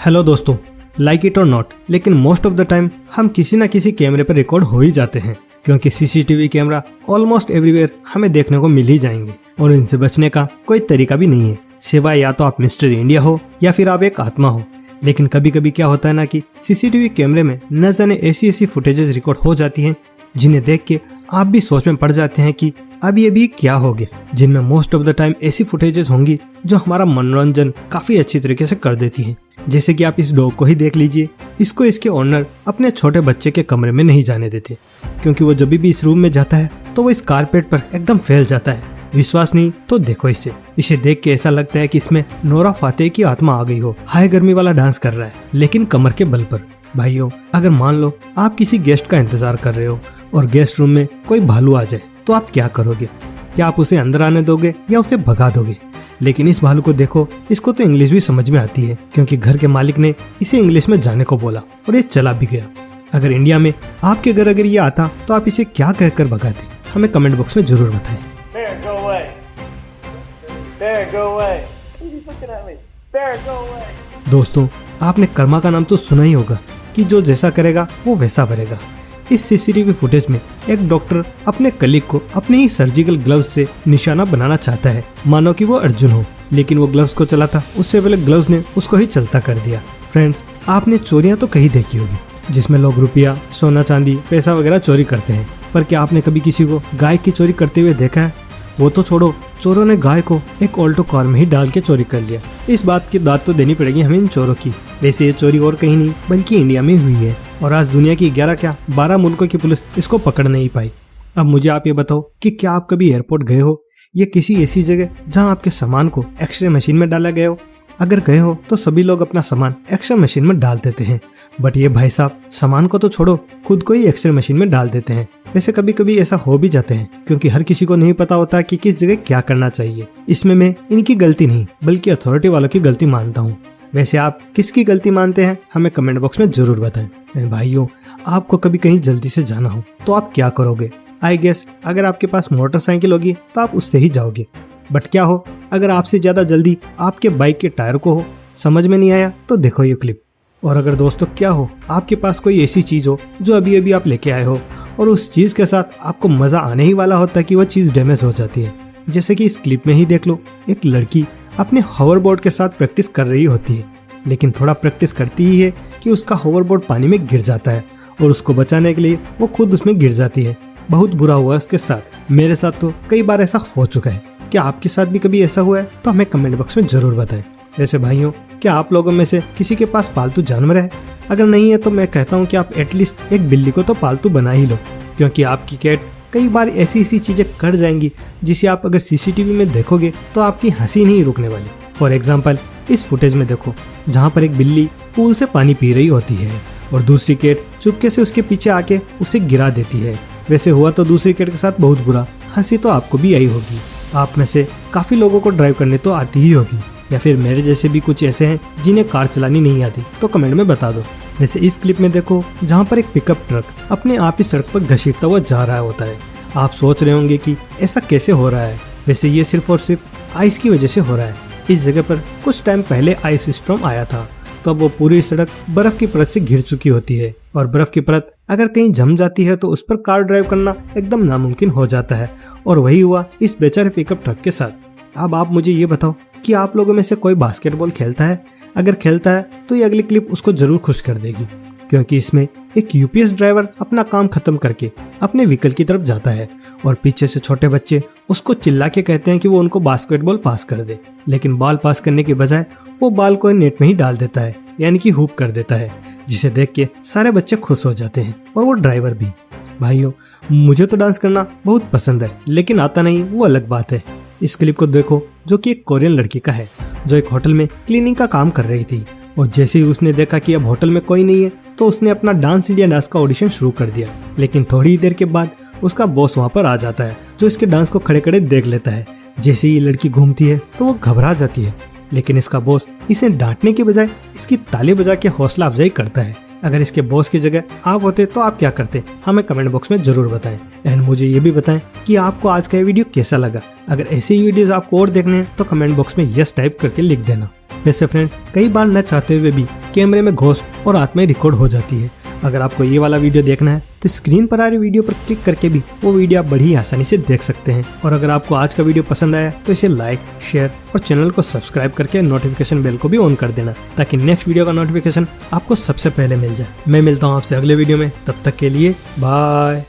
Hello दोस्तों, like it और not, लेकिन मोस्ट ऑफ द टाइम हम किसी न किसी कैमरे पर रिकॉर्ड हो ही जाते हैं, क्योंकि सीसीटीवी कैमरा ऑलमोस्ट एवरीवेयर हमें देखने को मिल ही जाएंगे और इनसे बचने का कोई तरीका भी नहीं है, सिवाय या तो आप मिस्टर इंडिया हो या फिर आप एक आत्मा हो। लेकिन कभी कभी क्या होता है ना कि सीसीटीवी कैमरे में न जाने ऐसी फुटेजेस रिकॉर्ड हो जाती हैं जिन्हें देख के आप भी सोच में पड़ जाते हैं कि अब ये भी क्या हो गया, जिनमें मोस्ट ऑफ द टाइम ऐसी फुटेजेस होंगी जो हमारा मनोरंजन काफी अच्छी तरीके से कर देती हैं। जैसे कि आप इस डॉग को ही देख लीजिए, इसको इसके ओनर अपने छोटे बच्चे के कमरे में नहीं जाने देते, क्योंकि वो जब भी इस रूम में जाता है तो वो इस कारपेट पर एकदम फैल जाता है। विश्वास नहीं तो देखो इसे देख के ऐसा लगता है कि इसमें नोरा फातेही की आत्मा आ गई हो, हाई गर्मी वाला डांस कर रहा है, लेकिन कमर के बल पर। भाइयों, अगर मान लो आप किसी गेस्ट का इंतजार कर रहे हो और गेस्ट रूम में कोई भालू आ जाए तो आप क्या करोगे? क्या आप उसे अंदर आने दोगे या उसे भगा दोगे? लेकिन इस भालू को देखो, इसको तो इंग्लिश भी समझ में आती है, क्योंकि घर के मालिक ने इसे इंग्लिश में जाने को बोला और ये चला भी गया। अगर इंडिया में आपके घर अगर ये आता तो आप इसे क्या कहकर भगाते? हमें कमेंट बॉक्स में जरूर बताएं। दोस्तों, आपने कर्मा का नाम तो सुना ही होगा कि जो जैसा करेगा वो वैसा भरेगा। इस सीसीटीवी फुटेज में एक डॉक्टर अपने कलीग को अपने ही सर्जिकल ग्लव्स से निशाना बनाना चाहता है, मानो कि वो अर्जुन हो, लेकिन वो ग्लव्स को चलाता उससे पहले ग्लव्स ने उसको ही चलता कर दिया। फ्रेंड्स, आपने चोरियां तो कहीं देखी होगी, जिसमें लोग रुपया, सोना चांदी, पैसा वगैरह चोरी करते हैं, पर क्या आपने कभी किसी को गाय की चोरी करते हुए देखा है? वो तो छोड़ो, चोरों ने गाय को एक ऑल्टो कार में ही डाल के चोरी कर लिया। इस बात की दाद तो देनी पड़ेगी हमें इन चोरों की। वैसे ये चोरी और कहीं नहीं बल्कि इंडिया में हुई है, और आज दुनिया की 12 मुल्कों की पुलिस इसको पकड़ नहीं पाई। अब मुझे आप ये बताओ कि क्या आप कभी एयरपोर्ट गए हो या किसी ऐसी जगह जहां आपके सामान को एक्सरे मशीन में डाला गया हो? अगर गए हो तो सभी लोग अपना सामान एक्सरे मशीन में डाल देते हैं, बट ये भाई साहब सामान को तो छोड़ो, खुद को ही एक्सरे मशीन में डाल देते हैं। वैसे कभी कभी ऐसा हो भी जाते हैं, क्योंकि हर किसी को नहीं पता होता कि किस जगह क्या करना चाहिए। इसमें मैं इनकी गलती नहीं बल्कि अथॉरिटी वालों की गलती मानता हूँ। वैसे आप किसकी गलती मानते हैं? हमें कमेंट बॉक्स में जरूर बताएं। भाइयों, आपको कभी कहीं जल्दी से जाना हो तो आप क्या करोगे? आई गेस अगर आपके पास मोटरसाइकिल होगी तो आप उससे ही जाओगे, बट क्या हो अगर आपसे ज्यादा जल्दी आपके बाइक के टायर को हो? समझ में नहीं आया तो देखो ये क्लिप। और अगर दोस्तों क्या हो आपके पास कोई ऐसी चीज हो जो अभी अभी आप लेके आए हो और उस चीज के साथ आपको मजा आने ही वाला होता है कि वो चीज डैमेज हो जाती है। जैसे कि इस क्लिप में ही देख लो, एक लड़की अपने होवरबोर्ड के साथ प्रैक्टिस कर रही होती है, लेकिन थोड़ा प्रैक्टिस करती ही है कि उसका होवरबोर्ड पानी में गिर जाता है और उसको बचाने के लिए वो खुद उसमें गिर जाती है। बहुत बुरा हुआ उसके साथ। मेरे साथ तो कई बार ऐसा हो चुका है। क्या आपके साथ भी कभी ऐसा हुआ है? तो हमें कमेंट बॉक्स में जरूर बताएं। वैसे भाइयों, क्या आप लोगों में से किसी के पास पालतू जानवर है? अगर नहीं है तो मैं कहता हूँ कि आप एटलीस्ट एक बिल्ली को तो पालतू बना ही लो, क्योंकि आपकी कैट कई बार ऐसी चीजें कर जाएंगी जिसे आप अगर सीसीटीवी में देखोगे तो आपकी हंसी नहीं रुकने वाली। फॉर एग्जाम्पल, इस फुटेज में देखो, जहाँ पर एक बिल्ली पूल से पानी पी रही होती है और दूसरी कैट चुपके से उसके पीछे आके उसे गिरा देती है। वैसे हुआ तो दूसरी कैट के साथ बहुत बुरा, हंसी तो आपको भी आई होगी। आप में से काफी लोगों को ड्राइव करने तो आती ही होगी, या फिर मेरे जैसे भी कुछ ऐसे हैं जिन्हें कार चलानी नहीं आती, तो कमेंट में बता दो। वैसे इस क्लिप में देखो, जहाँ पर एक पिकअप ट्रक अपने आप ही सड़क पर घसीटता हुआ जा रहा होता है। आप सोच रहे होंगे कि ऐसा कैसे हो रहा है? वैसे ये सिर्फ और सिर्फ आइस की वजह से हो रहा है। इस जगह पर कुछ टाइम पहले आइस स्टॉर्म आया था, तो अब वो पूरी सड़क बर्फ की परत से घिर चुकी होती है, और बर्फ की परत अगर कहीं जम जाती है तो उस पर कार ड्राइव करना एकदम नामुमकिन हो जाता है। और वही हुआ इस बेचारे पिकअप ट्रक के साथ। अब आप मुझे ये बताओ कि आप लोगों में से कोई बास्केटबॉल खेलता है? अगर खेलता है तो ये अगली क्लिप उसको जरूर खुश कर देगी, क्योंकि इसमें एक यूपीएस ड्राइवर अपना काम खत्म करके अपने व्हीकल की तरफ जाता है और पीछे से छोटे बच्चे उसको चिल्ला के कहते हैं कि वो उनको बास्केटबॉल पास कर दे, लेकिन बॉल पास करने के बजाय वो बॉल को नेट में ही डाल देता है, यानी कि हुप कर देता है, जिसे देख के सारे बच्चे खुश हो जाते हैं और वो ड्राइवर भी। भाइयों, मुझे तो डांस करना बहुत पसंद है, लेकिन आता नहीं वो अलग बात है। इस क्लिप को देखो, जो कि एक कोरियन लड़की का है, जो एक होटल में क्लीनिंग का काम कर रही थी, और जैसे ही उसने देखा कि अब होटल में कोई नहीं है तो उसने अपना डांस इंडिया डांस का ऑडिशन शुरू कर दिया। लेकिन थोड़ी ही देर के बाद उसका बॉस वहाँ पर आ जाता है, जो इसके डांस को खड़े खड़े देख लेता है। जैसे ही लड़की घूमती है तो वो घबरा जाती है, लेकिन इसका बॉस इसे डांटने के बजाय इसकी ताली बजा के हौसला अफजाई करता है। अगर इसके बॉस की जगह आप होते तो आप क्या करते? हमें कमेंट बॉक्स में जरूर बताएं। एंड मुझे ये भी बताएं कि आपको आज का ये वीडियो कैसा लगा। अगर ऐसे ही वीडियोस आपको और देखने हैं तो कमेंट बॉक्स में यस टाइप करके लिख देना। वैसे फ्रेंड्स, कई बार न चाहते हुए भी कैमरे में घोष और आत्माएं रिकॉर्ड हो जाती है। अगर आपको ये वाला वीडियो देखना है तो स्क्रीन पर आ रही वीडियो पर क्लिक करके भी वो वीडियो आप बड़ी आसानी से देख सकते हैं। और अगर आपको आज का वीडियो पसंद आया तो इसे लाइक, शेयर और चैनल को सब्सक्राइब करके नोटिफिकेशन बेल को भी ऑन कर देना, ताकि नेक्स्ट वीडियो का नोटिफिकेशन आपको सबसे पहले मिल जाए। मैं मिलता हूँ आपसे अगले वीडियो में, तब तक के लिए बाय।